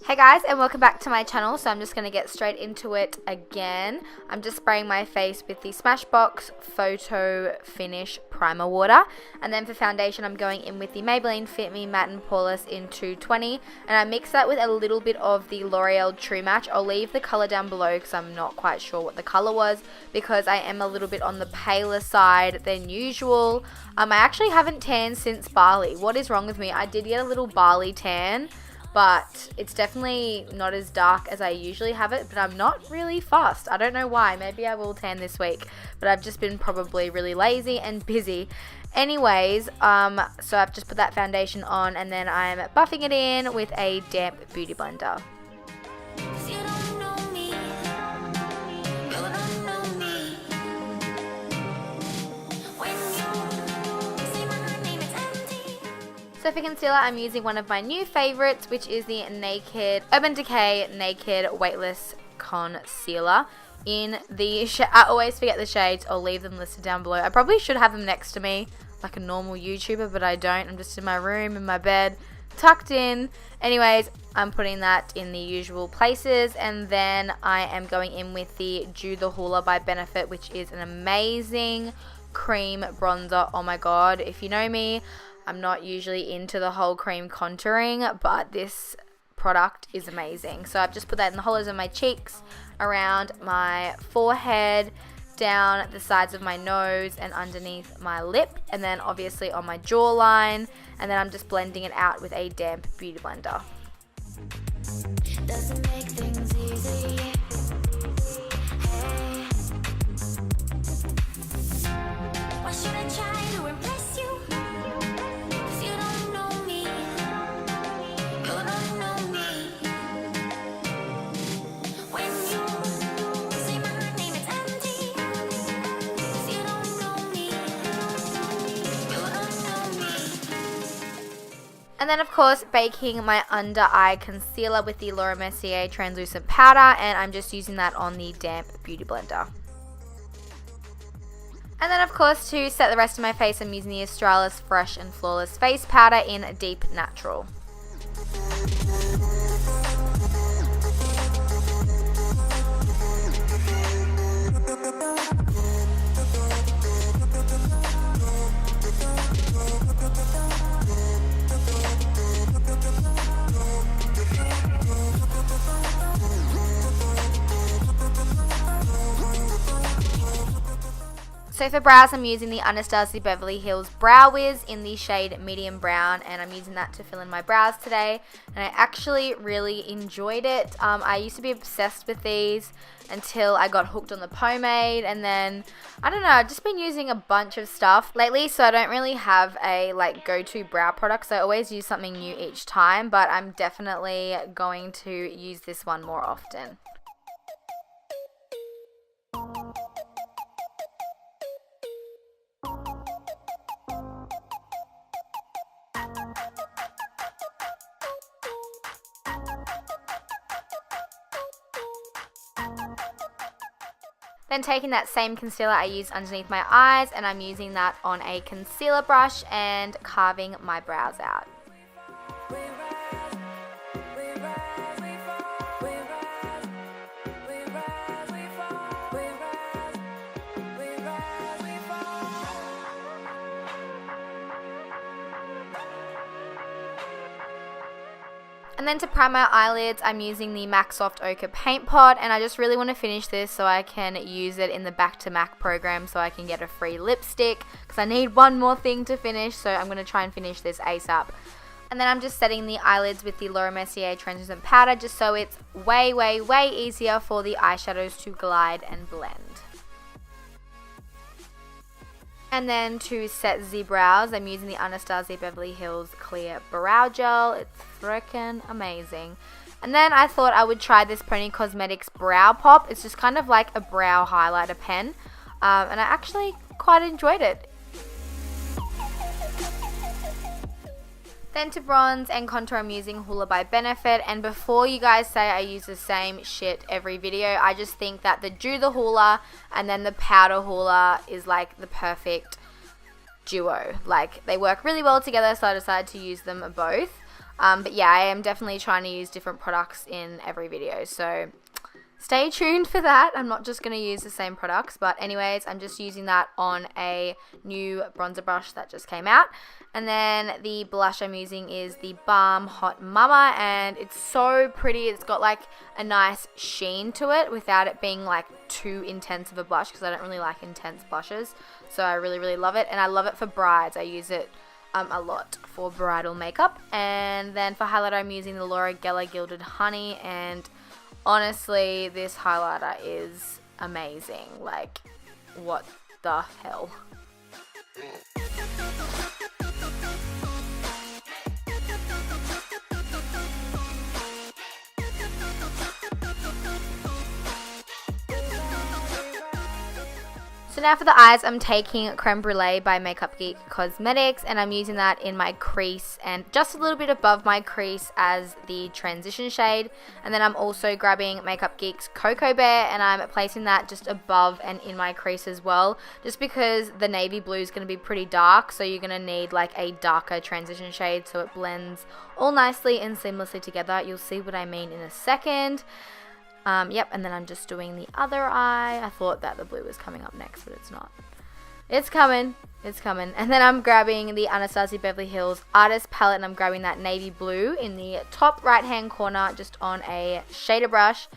Hey guys, and welcome back to my channel. So I'm just going to get straight into it again. I'm just spraying my face with the Smashbox Photo Finish Primer Water. And then for foundation, I'm going in with the Maybelline Fit Me Matte and Poreless in 220. And I mix that with a little bit of the L'Oreal True Match. I'll leave the colour down below because I'm not quite sure what the colour was, because I am a little bit on the paler side than usual. I actually haven't tanned since Bali. What is wrong with me? I did get a little Bali tan, but it's definitely not as dark as I usually have it, but I'm not really fussed. I don't know why. Maybe I will tan this week, but I've just been probably really lazy and busy. Anyways, so I've just put that foundation on, and then I'm buffing it in with a damp beauty blender. So for concealer, I'm using one of my new favorites, which is the Urban Decay Naked Weightless Concealer in the I always forget the shades. I'll leave them listed down below. I probably should have them next to me like a normal YouTuber, but I don't. I'm just in my room, in my bed, tucked in. Anyways, I'm putting that in the usual places, and then I am going in with the Dew the Hoola by Benefit, which is an amazing cream bronzer. Oh my god, if you know me, I'm not usually into the whole cream contouring, but this product is amazing. So I've just put that in the hollows of my cheeks, around my forehead, down the sides of my nose, and underneath my lip, and then obviously on my jawline, and then I'm just blending it out with a damp beauty blender. Doesn't make things easy. Hey. Why should I try to impress you? And then of course, baking my under eye concealer with the Laura Mercier translucent powder, and I'm just using that on the damp beauty blender. And then of course, to set the rest of my face, I'm using the Australis Fresh and Flawless Face Powder in Deep Natural. So for brows, I'm using the Anastasia Beverly Hills Brow Wiz in the shade Medium Brown, and I'm using that to fill in my brows today, and I actually really enjoyed it. I used to be obsessed with these until I got hooked on the pomade, and then, I don't know, I've just been using a bunch of stuff lately, so I don't really have a go-to brow product, so I always use something new each time, but I'm definitely going to use this one more often. Then taking that same concealer I used underneath my eyes, and I'm using that on a concealer brush and carving my brows out. And then to prime my eyelids, I'm using the MAC Soft Ochre Paint Pot, and I just really want to finish this so I can use it in the Back to MAC program so I can get a free lipstick, because I need one more thing to finish, so I'm going to try and finish this ASAP. And then I'm just setting the eyelids with the Laura Mercier translucent powder, just so it's way easier for the eyeshadows to glide and blend. And then to set the brows, I'm using the Anastasia Beverly Hills Clear Brow Gel. It's freaking amazing. And then I thought I would try this Pony Cosmetics Brow Pop. It's just kind of like a brow highlighter pen. And I actually quite enjoyed it. Then to bronze and contour, I'm using Hoola by Benefit. And before you guys say I use the same shit every video, I just think that the Dew the Hoola and then the Powder Hoola is like the perfect duo. Like, they work really well together, so I decided to use them both. But yeah, I am definitely trying to use different products in every video, so stay tuned for that. I'm not just going to use the same products, but anyways, I'm just using that on a new bronzer brush that just came out. And then the blush I'm using is the Balm Hot Mama, and it's so pretty. It's got like a nice sheen to it without it being like too intense of a blush, because I don't really like intense blushes. So I really, really love it, and I love it for brides. I use it a lot for bridal makeup. And then for highlighter, I'm using the Laura Geller Gilded Honey, and honestly, this highlighter is amazing. Like, what the hell? So now for the eyes, I'm taking Creme Brulee by Makeup Geek Cosmetics, and I'm using that in my crease and just a little bit above my crease as the transition shade. And then I'm also grabbing Makeup Geek's Cocoa Bear, and I'm placing that just above and in my crease as well, just because the navy blue is going to be pretty dark, so you're going to need like a darker transition shade so it blends all nicely and seamlessly together. You'll see what I mean in a second. Yep, and then I'm just doing the other eye. I thought that the blue was coming up next, but it's not. It's coming. It's coming. And then I'm grabbing the Anastasia Beverly Hills Artist Palette, and I'm grabbing that navy blue in the top right-hand corner just on a shader brush.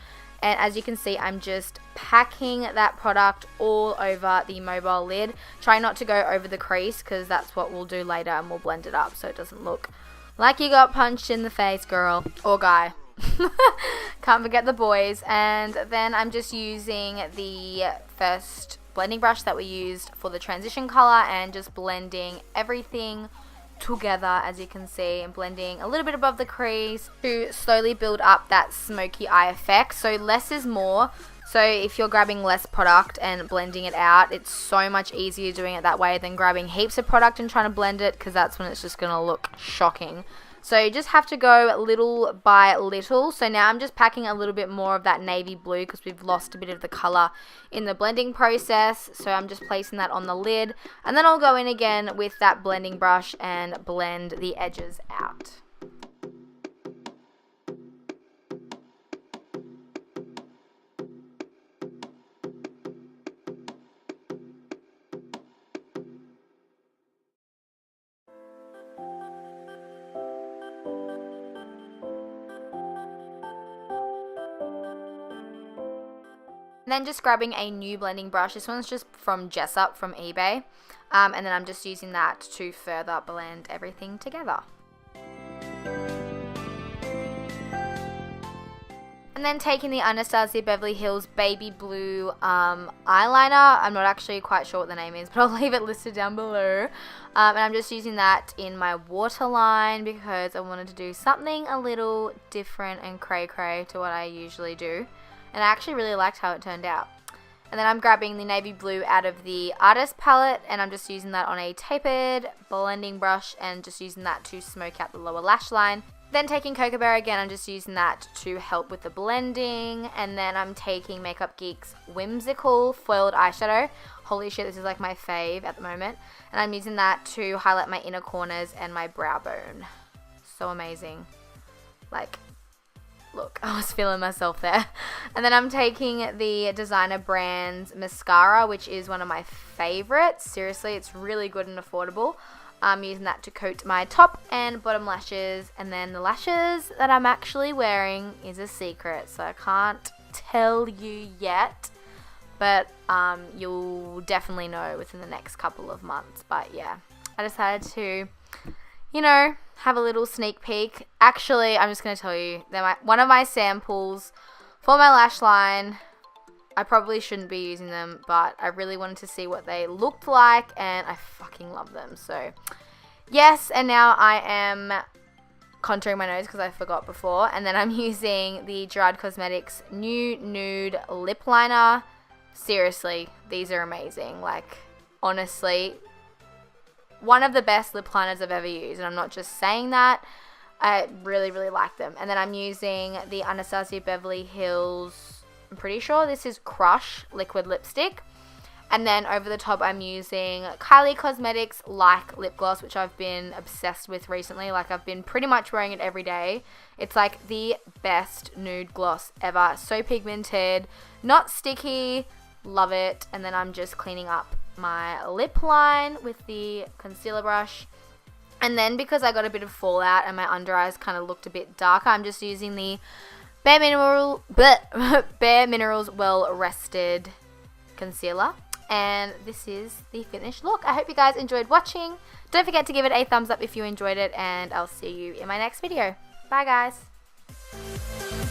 And as you can see, I'm just packing that product all over the mobile lid. Try not to go over the crease, because that's what we'll do later, and we'll blend it up so it doesn't look like you got punched in the face, girl or guy. Can't forget the boys. And then I'm just using the first blending brush that we used for the transition color and just blending everything together, as you can see, and blending a little bit above the crease to slowly build up that smoky eye effect. So less is more. So if you're grabbing less product and blending it out, it's so much easier doing it that way than grabbing heaps of product and trying to blend it, because that's when it's just going to look shocking. So you just have to go little by little. So now I'm just packing a little bit more of that navy blue, because we've lost a bit of the color in the blending process. So I'm just placing that on the lid, and then I'll go in again with that blending brush and blend the edges out. And then just grabbing a new blending brush. This one's just from Jessup from eBay. And then I'm just using that to further blend everything together. And then taking the Anastasia Beverly Hills Baby Blue eyeliner. I'm not actually quite sure what the name is, but I'll leave it listed down below. And I'm just using that in my waterline, because I wanted to do something a little different and cray-cray to what I usually do. And I actually really liked how it turned out. And then I'm grabbing the navy blue out of the Artist Palette, and I'm just using that on a tapered blending brush and just using that to smoke out the lower lash line. Then taking Cocoa Bear again, I'm just using that to help with the blending. And then I'm taking Makeup Geek's Whimsical Foiled Eyeshadow. Holy shit, this is like my fave at the moment. And I'm using that to highlight my inner corners and my brow bone. So amazing. Like, look, I was feeling myself there. And then I'm taking the Designer Brands mascara, which is one of my favorites. Seriously, it's really good and affordable. I'm using that to coat my top and bottom lashes. And then the lashes that I'm actually wearing is a secret, so I can't tell you yet. But you'll definitely know within the next couple of months. But yeah, I decided to, you know, have a little sneak peek. Actually, I'm just going to tell you, they're one of my samples for my lash line. I probably shouldn't be using them, but I really wanted to see what they looked like, and I fucking love them. So, yes, and now I am contouring my nose because I forgot before. And then I'm using the Gerard Cosmetics new nude lip liner. Seriously, these are amazing. Like, honestly, one of the best lip liners I've ever used, and I'm not just saying that. I really, really like them. And then I'm using the Anastasia Beverly Hills, I'm pretty sure this is Crush liquid lipstick. And then over the top, I'm using Kylie Cosmetics Like Lip Gloss, which I've been obsessed with recently. Like, I've been pretty much wearing it every day. It's like the best nude gloss ever. So pigmented, not sticky, love it. And then I'm just cleaning up my lip line with the concealer brush. And then because I got a bit of fallout and my under eyes kind of looked a bit darker, I'm just using the Bare Minerals Well Rested concealer. And this is the finished look. I hope you guys enjoyed watching. Don't forget to give it a thumbs up if you enjoyed it, and I'll see you in my next video. Bye, guys.